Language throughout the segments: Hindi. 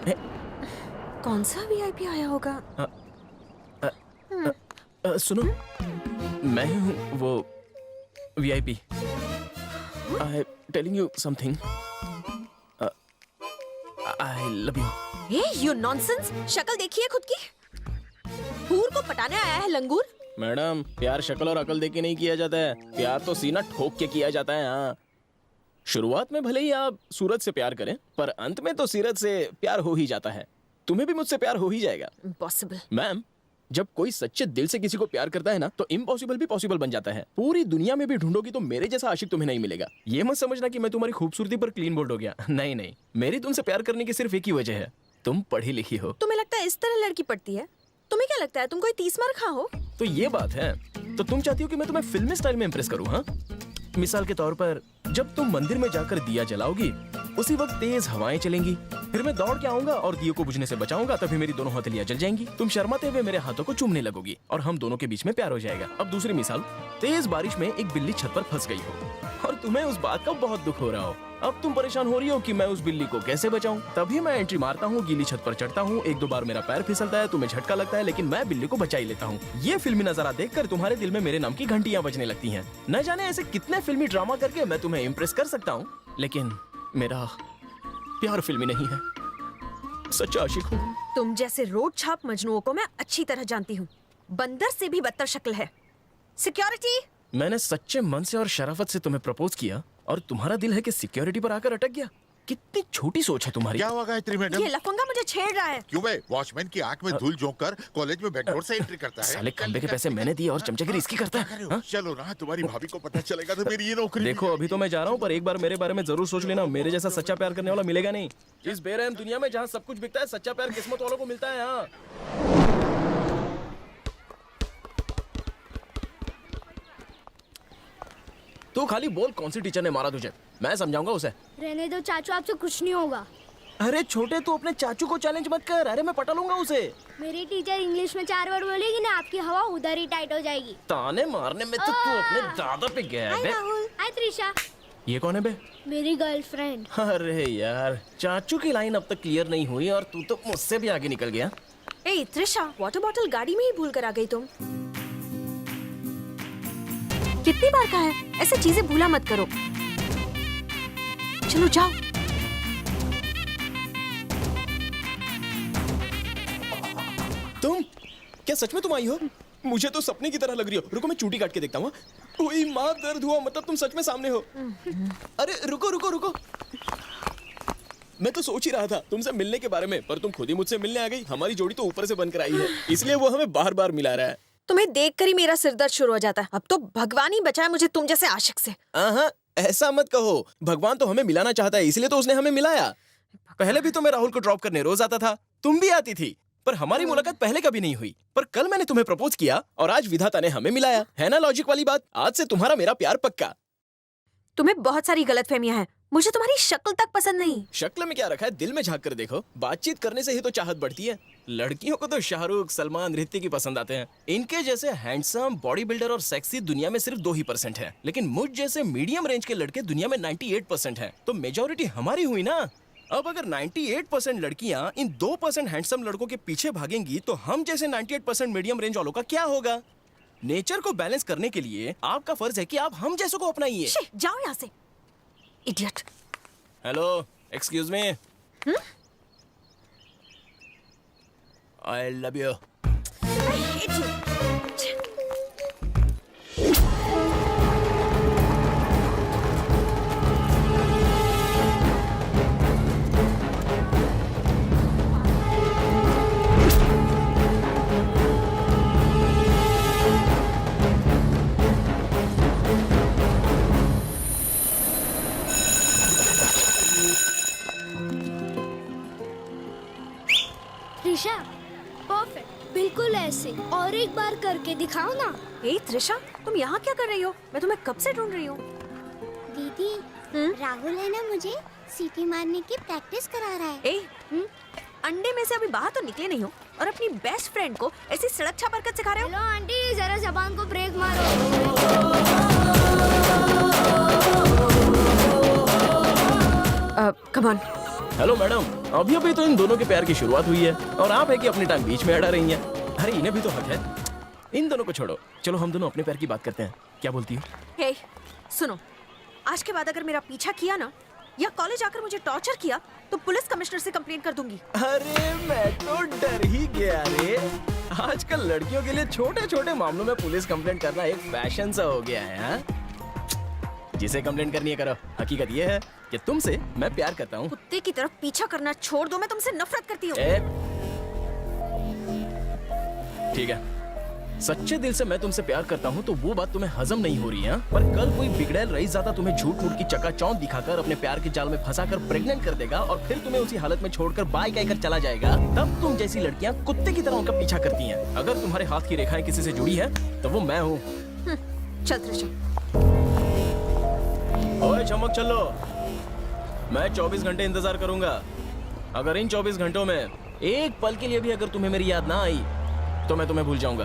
कौन सा वीआईपी आया होगा? सुनो, मैं हूँ वो VIP. I telling you something, I love you. You nonsense! शक्ल देखिए खुद की। हूर को पटाने आया है लंगूर। मैडम, प्यार शक्ल और अकल देख के नहीं किया जाता है, प्यार तो सीना ठोक के किया जाता है। हाँ, शुरुआत में भले ही आप सूरज से प्यार करें, पर अंत में तो सीरत से प्यार हो ही जाता है। तुम्हें भी मुझसे प्यार हो ही जाएगा। इम्पॉसिबल। मैम, जब कोई सच्चे दिल से किसी को प्यार करता है ना, तो इम्पॉसिबल भी पॉसिबल बन जाता है। पूरी दुनिया में भी ढूंढोगी तो मेरे जैसा आशिक तुम्हें नहीं मिलेगा। ये मत समझना कि मैं तुम्हारी खूबसूरती पर क्लीन बोल्ड हो गया। नहीं नहीं, मेरी तुमसे प्यार करने की सिर्फ एक ही वजह है, तुम पढ़ी लिखी हो। तुम्हें लगता है इस तरह लड़की पड़ती है? तुम्हें क्या लगता है तुम कोई 30 मार खा हो? तो ये बात है, तो तुम चाहती हो कि मैं तुम्हें फिल्मी स्टाइल में इंप्रेस करूं? हाँ, मिसाल के तौर पर जब तुम मंदिर में जाकर दिया जलाओगी, उसी वक्त तेज हवाएं चलेंगी, फिर मैं दौड़ के आऊंगा और दिए को बुझने से बचाऊंगा, तभी मेरी दोनों हथेलियां जल जाएंगी। तुम शर्माते हुए मेरे हाथों को चूमने लगोगी और हम दोनों के बीच में प्यार हो जाएगा। अब दूसरी मिसाल, तेज बारिश में एक बिल्ली छत पर फंस गई हो और तुम्हें उस बात का बहुत दुख हो रहा हो। अब तुम परेशान हो रही हो कि मैं उस बिल्ली को कैसे बचाऊं। तभी मैं एंट्री मारता हूँ, गीली छत पर चढ़ता हूँ, एक दो बार मेरा पैर फिसलता है, तुम्हें झटका लगता है, लेकिन मैं बिल्ली को बचा ही लेता हूँ। ये फिल्मी नजारा देखकर तुम्हारे दिल में मेरे नाम की घंटियां बजने लगती हैं। न जाने ऐसे कितने फिल्मी ड्रामा करके मैं तुम्हें इम्प्रेस कर सकता हूँ, लेकिन मेरा प्यार फिल्मी नहीं है, सच्चा आशिक हूँ। तुम जैसे रोड छाप मजनुओं को मैं अच्छी तरह जानती हूँ। बंदर से भी बदतर शक्ल है। सिक्योरिटी! मैंने सच्चे मन से और शराफत से तुम्हें प्रपोज किया और तुम्हारा दिल है कि सिक्योरिटी पर आकर अटक गया। कितनी छोटी सोच है तुम्हारी। क्या हुआ गायत्री मैडम? ये लफंगा मुझे छेड़ रहा है। क्यों बे? वॉचमैन की आंख में धूल झोंक कर कॉलेज में बैकडोर से एंट्री करता है। साले खंबे के पैसे मैंने दिए और चमचागिरी इसकी करता है। हाँ? चलो ना, तुम्हारी भाभी को पता चलेगा तो मेरी ये नौकरी। देखो, अभी तो मैं जा रहा हूँ, पर एक बार मेरे बारे में जरूर सोच लेना। मेरे जैसा सच्चा प्यार करने वाला मिलेगा नहीं। इस बेरहम दुनिया में जहाँ सब कुछ बिकता है, सच्चा प्यार किस्मत वालों को मिलता है। हाँ, तू खाली बोल, कौन सी टीचर ने मारा तुझे? मैं समझाऊंगा उसे। रहने दो चाचू, आपसे कुछ नहीं होगा। अरे छोटे, तू अपने चाचू को चैलेंज मत कर। अरे मैं पटा लूंगा उसे। मेरी टीचर इंग्लिश में 4 वर्ड बोलेगी ना, आपकी हवा उधर ही टाइट हो जाएगी। ताने मारने में तो तू अपने दादा पे गया है बे। हाय त्रिशा। ये कौन है बे? मेरी गर्लफ्रेंड। अरे यार, चाचू की लाइन अब तक क्लियर नहीं हुई और तू तो मुझसे भी आगे निकल गया। ए त्रिशा, वाटर बॉटल गाड़ी में ही भूल कर आ गई तुम। कितनी बार कहा है ऐसे चीजें भूला मत करो। चलो जाओ। तुम क्या सच में तुम आई हो? मुझे तो सपने की तरह लग रही हो। रुको, मैं चूटी काट के देखता हूँ। ओए माँ, दर्द हुआ। मतलब तुम सच में सामने हो? अरे रुको रुको रुको, मैं तो सोच ही रहा था तुमसे मिलने के बारे में, पर तुम खुद ही मुझसे मिलने आ गई। हमारी जोड़ी तो ऊपर से बनकर आई है, इसलिए वो हमें बार बार मिला रहा है। तुम्हें देखकर ही मेरा सिरदर्द शुरू हो जाता है। अब तो भगवान ही बचाए मुझे तुम जैसे आशिक से। हाँ, ऐसा मत कहो। भगवान तो हमें मिलाना चाहता है, इसलिए तो उसने हमें मिलाया। पहले भी तो मैं राहुल को ड्रॉप करने रोज आता था, तुम भी आती थी, पर हमारी मुलाकात पहले कभी नहीं हुई। पर कल मैंने तुम्हें प्रपोज किया और आज विधाता ने हमें मिलाया। है ना लॉजिक वाली बात? आज से तुम्हारा मेरा प्यार पक्का। तुम्हें बहुत सारी गलतफहमियां हैं। मुझे तुम्हारी शक्ल तक पसंद नहीं। शक्ल में क्या रखा है, दिल में झांक कर देखो। बातचीत करने से ही तो चाहत बढ़ती है। लड़कियों को तो शाहरुख, सलमान, ऋतिक ही पसंद आते हैं। इनके जैसे हैंडसम, बॉडी बिल्डर और सेक्सी दुनिया में सिर्फ 2% है, लेकिन मुझ जैसे मीडियम रेंज के लड़के दुनिया में 98% हैं। तो मेजोरिटी हमारी हुई ना। अब अगर 98% लड़कियां इन 2% हैंडसम लड़कों के पीछे भागेंगी, तो हम जैसे 98% मीडियम रेंज वालों का क्या होगा? नेचर को बैलेंस करने के लिए आपका फर्ज है कि आप हम जैसों को अपनाइए। जाओ यहाँ से, idiot. Hello, excuse me. I love you. Trisha, perfect, बिल्कुल ऐसे। और एक बार करके दिखाओ ना। ए त्रिशा, तुम यहाँ क्या कर रही हो? मैं तुम्हें कब से ढूंढ रही हूँ। दीदी, राहुल है ना, मुझे सीटी मारने की प्रैक्टिस करा रहा है। ए, अंडे में से अभी बाहर तो निकले नहीं हो और अपनी बेस्ट फ्रेंड को ऐसी सड़क छाप हरकत सिखा रहे हो। हेलो आंटी, जरा जबान को ब्रेक मारो। कम ऑन, हेलो मैडम, अभी अभी तो इन दोनों के प्यार की शुरुआत हुई है और आप है कि अपनी टांग बीच में अड़ा रही हैं। अरे इन्हें भी तो हक है। इन दोनों को छोड़ो, चलो हम दोनों अपने प्यार की बात करते हैं। क्या बोलती हो? हे, सुनो, आज के बाद अगर मेरा पीछा किया ना या कॉलेज आकर मुझे टॉर्चर किया तो पुलिस कमिश्नर से कंप्लेंट कर दूंगी। अरे मैं तो डर ही गया रे। आजकल लड़कियों के लिए छोटे छोटे मामलों में पुलिस कंप्लेंट करना एक फैशन सा हो गया है। हाँ? जिसे कंप्लेंट करनी है करो। हकीकत ये है कि तुमसे मैं प्यार करता हूँ। कुत्ते की तरफ पीछा करना छोड़ दो, मैं तुमसे नफरत करती हूँ। ठीक है, सच्चे दिल से मैं तुमसे प्यार करता हूँ तो वो बात तुम्हें हजम नहीं हो रही है। पर कल कोई बिगड़ैल रईस ज़्यादा तुम्हें झूठ मूठ की चकाचौंध दिखाकर अपने प्यार के जाल में फंसाकर प्रेग्नेंट कर देगा और फिर तुम्हें उसी हालत में छोड़कर बाय कहकर चला जाएगा। तब तुम जैसी लड़कियाँ कुत्ते की तरह उनका पीछा करती हैं। अगर तुम्हारे हाथ की रेखाएं किसी से जुड़ी है तो वो मैं हूँ। चल त्रिशा। ओए चमक चलो, मैं 24 घंटे इंतजार करूंगा। अगर इन 24 घंटों में एक पल के लिए भी अगर तुम्हें मेरी याद ना आई तो मैं तुम्हें भूल जाऊंगा।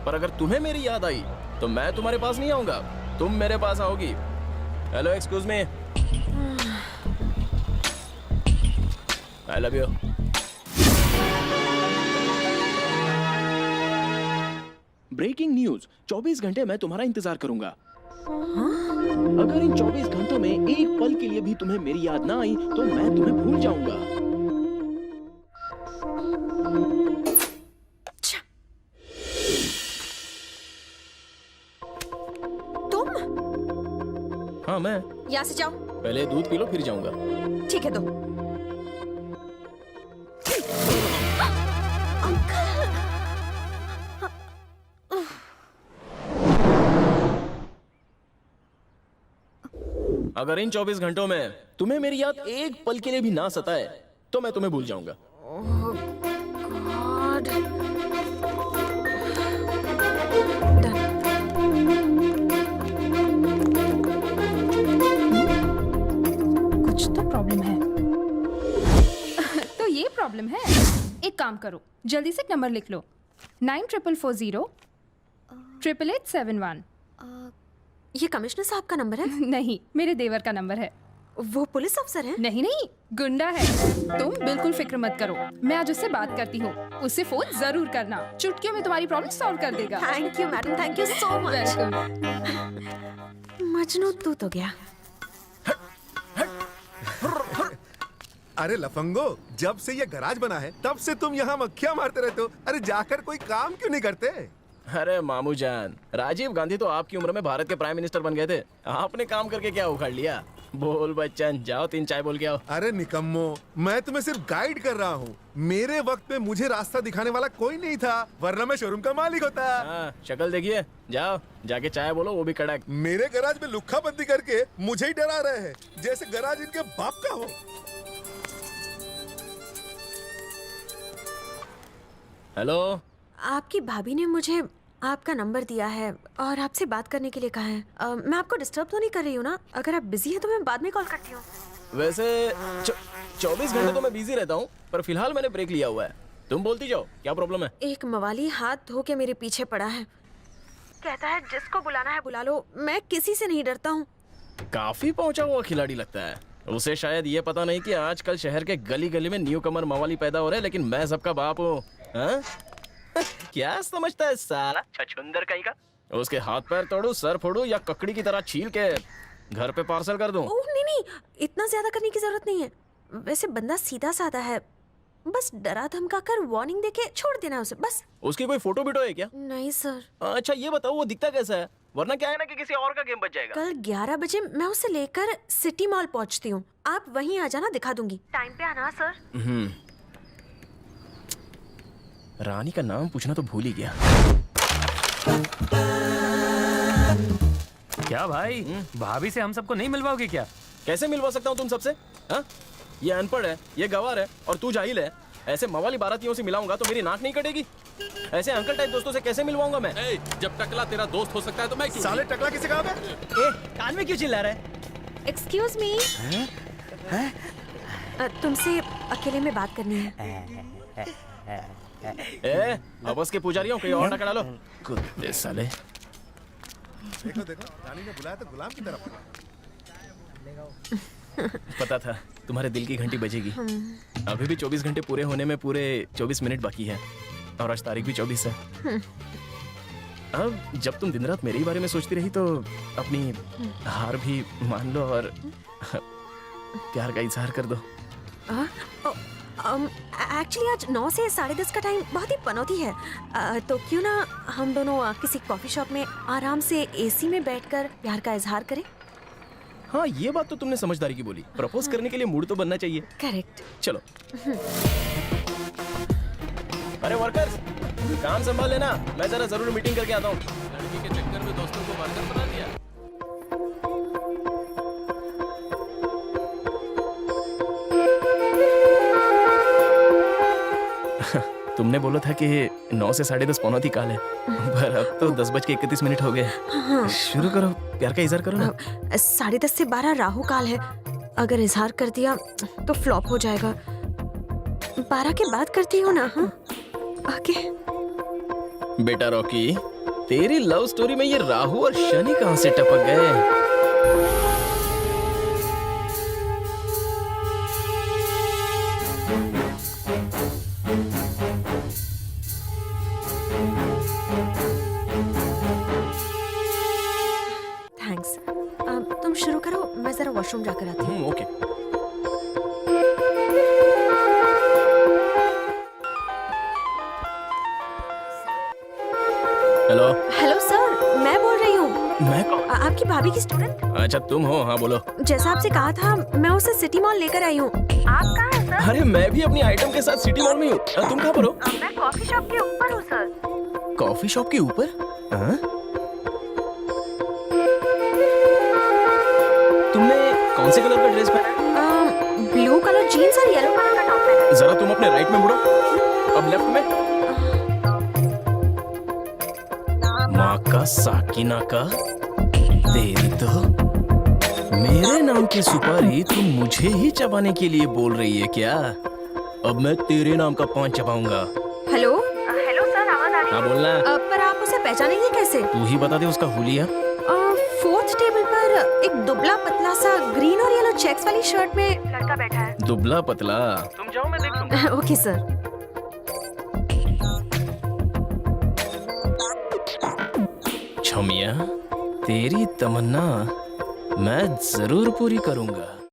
पर अगर तुम्हें मेरी याद आई तो मैं तुम्हारे पास नहीं आऊंगा, तुम मेरे पास आओगी। Hello, excuse me, I love you. Breaking news, 24 घंटे मैं तुम्हारा इंतजार करूंगा। अगर इन 24 घंटों में एक पल के लिए भी तुम्हें मेरी याद ना आई तो मैं तुम्हें भूल जाऊंगा। तुम? हाँ मैं। यहाँ से जाओ। पहले दूध पी लो फिर जाऊंगा। ठीक है तो। अगर इन 24 घंटों में तुम्हें मेरी याद एक पल के लिए भी ना सताए तो मैं तुम्हें भूल जाऊंगा। गॉड। कुछ तो प्रॉब्लम है। तो ये प्रॉब्लम है। एक काम करो, जल्दी से नंबर लिख लो, 9440 88871। ये कमिश्नर साहब का नंबर है? नहीं, मेरे देवर का नंबर है। वो पुलिस अफसर है? नहीं नहीं, गुंडा है। तुम बिल्कुल फिक्र मत करो, मैं आज उससे बात करती हूँ। उससे फोन जरूर करना, चुटकियों में तुम्हारी प्रॉब्लम सॉल्व कर देगा। Thank you madam, thank you so much. Majnu तू तो गया। अरे लफंगो, जब से ये गराज बना है तब से तुम यहाँ मक्खियाँ मारते रहते हो। अरे जाकर कोई काम क्यों नहीं करते? अरे मामू जान, राजीव गांधी तो आपकी उम्र में भारत के प्राइम मिनिस्टर बन गए थे। आपने काम करके क्या उखाड़ लिया? बोल बच्चन, जाओ 3 चाय बोल के आओ। अरे निकम्मो, मैं तुम्हें सिर्फ गाइड कर रहा हूँ। मेरे वक्त में मुझे रास्ता दिखाने वाला कोई नहीं था, वरना मैं शोरूम का मालिक होता। हाँ, शक्ल देखिए, जाओ जाके चाय बोलो, वो भी कड़क। मेरे गराज में लुक्खा बंदी करके मुझे ही डरा रहे हैं, जैसे गराज इनके बाप का हो। हेलो, आपकी भाभी ने मुझे आपका नंबर दिया है और आपसे बात करने के लिए कहा है। मैं आपको डिस्टर्ब तो नहीं कर रही हूँ ना? अगर आप बिजी हैं तो मैं बाद में कॉल करती हूँ। वैसे 24 घंटे तो मैं बिजी रहता हूँ, पर फिलहाल मैंने ब्रेक लिया हुआ है। तुम बोलती जाओ, क्या प्रॉब्लम है? एक मवाली हाथ धो के मेरे पीछे पड़ा है, कहता है जिसको बुलाना है बुला लो, मैं किसी से नहीं डरता हूँ। काफी पहुंचा हुआ खिलाड़ी लगता है। उसे शायद ये पता नहीं कि आजकल शहर के गली गली में न्यू कमर मवाली पैदा हो रहे हैं, लेकिन मैं सबका बाप हूँ। हाँ? क्या समझता है साला छछुंदर कहीं का? उसके हाथ पैर तोड़ू, सर फोड़ू या ककड़ी की तरह छील के घर पे पार्सल कर दूं? ओह नहीं नहीं, इतना ज्यादा करने की जरूरत नहीं है। वैसे बंदा सीधा साधा है, बस डरा धमका कर वार्निंग देके छोड़ देना उसे, बस। उसकी कोई फोटो बिटो है क्या? नहीं सर। अच्छा ये बताओ, वो दिखता कैसा है? वरना क्या है ना कि किसी और का गेम बच जाएगा। कल 11 बजे मैं उसे लेकर सिटी मॉल पहुंचती हूँ, आप वहीं आ जाना, दिखा दूंगी। टाइम पे आना सर। रानी का नाम पूछना तो भूल ही गया। क्या भाई, भाभी से हम सबको नहीं मिलवाओगे क्या? कैसे मिलवा सकता हूँ तुम सबसे? हाँ? ये अनपढ़ है, ये गवार है और तू जाहिल है। ऐसे मवाली बारातियों से मिलाऊंगा तो मेरी नाक नहीं कटेगी। ऐसे अंकल टाइप दोस्तों से कैसे मिलवाऊंगा मैं? जब टकला तेरा दोस्त हो सकता है तो मैं क्यों? साले टकला किसे कहा बे? कान में क्यों चिल्ला रहा है? एक्सक्यूज मी, तुमसे अकेले में बात करनी है। आपस के पुजारियों कोई और टकरा लो। कुत्ते साले। देखो देखो, रानी ने बुलाया तो गुलाम की तरफ। पता था तुम्हारे दिल की घंटी बजेगी। अभी भी 24 घंटे पूरे होने में पूरे 24 मिनट बाकी है और आज तारीख भी 24 है। अब जब तुम दिन रात मेरे ही बारे में सोचती रही तो अपनी हार भी मान लो और प्यार का इजहार कर दो। एक्चुअली आज 9 से 10:30 का टाइम बहुत ही पनौती है। तो क्यों ना हम दोनों किसी कॉफी शॉप में आराम से एसी में बैठकर प्यार का इजहार करें। हाँ, ये बात तो तुमने समझदारी की बोली। प्रपोज करने के लिए मूड तो बनना चाहिए। करेक्ट। चलो। अरे वर्कर्स, काम संभाल लेना, मैं जरा जरूर मीटिंग करके आता हूँ। लड़की के चक्कर में दोस्तों को वर्कर बना दिया। तुमने बोला था कि 9 से 10:30 पौनौती काल है, पर अब तो 10:31 हो गए। शुरू करो, प्यार का इजहार करो ना। 10:30 से 12 राहु काल है। अगर इजहार कर दिया तो फ्लॉप हो जाएगा। 12 के बाद करती हो ना? हाँ, ओके। बेटा रॉकी, तेरी लव स्टोरी में ये राहु और शनि कहाँ से टपक गए? थैंक्स। तुम शुरू करो, मैं जरा वॉशरूम जाकर आती हूँ। ओके। हेलो। हेलो सर, मैं बोल रही हूँ। मैं कौन? आपकी भाभी की स्टूडेंट। अच्छा तुम हो? हाँ बोलो। जैसा आपसे कहा था, मैं उसे सिटी मॉल लेकर आई हूँ। आप कहाँ हैं सर? अरे मैं भी अपनी आइटम के साथ सिटी मॉल में हूँ। तुम कहाँ पर हो? मैं कॉफी शॉप के ऊपर हूँ सर। कॉफी शॉप के ऊपर? हाँ? तुमने कौन से कलर का ड्रेस पहना है? ब्लू कलर जीन्स और येलो कलर का टॉप पहना है। जरा तुम अपने राइट में मुड़ो, अब लेफ्ट में। माँ का साकिना का, तेरी तो मेरे नाम की सुपारी तुम मुझे ही चबाने के लिए बोल रही है क्या? अब मैं तेरे नाम का पान चबाऊंगा। हेलो हेलो सर, आवाज आ रही है? हाँ बोलना। पर आप उसे पहचानेंगे कैसे? तू ही बता दे उसका हुलिया। 4th टेबल पर एक दुबला पतला सा ग्रीन और येलो चेक्स वाली शर्ट में लड़का बैठा है। दुबला पतला? तुम जाओ, मैं देख लूंगा। Okay sir. छमिया, तेरी तमन्ना मैं जरूर पूरी करूंगा।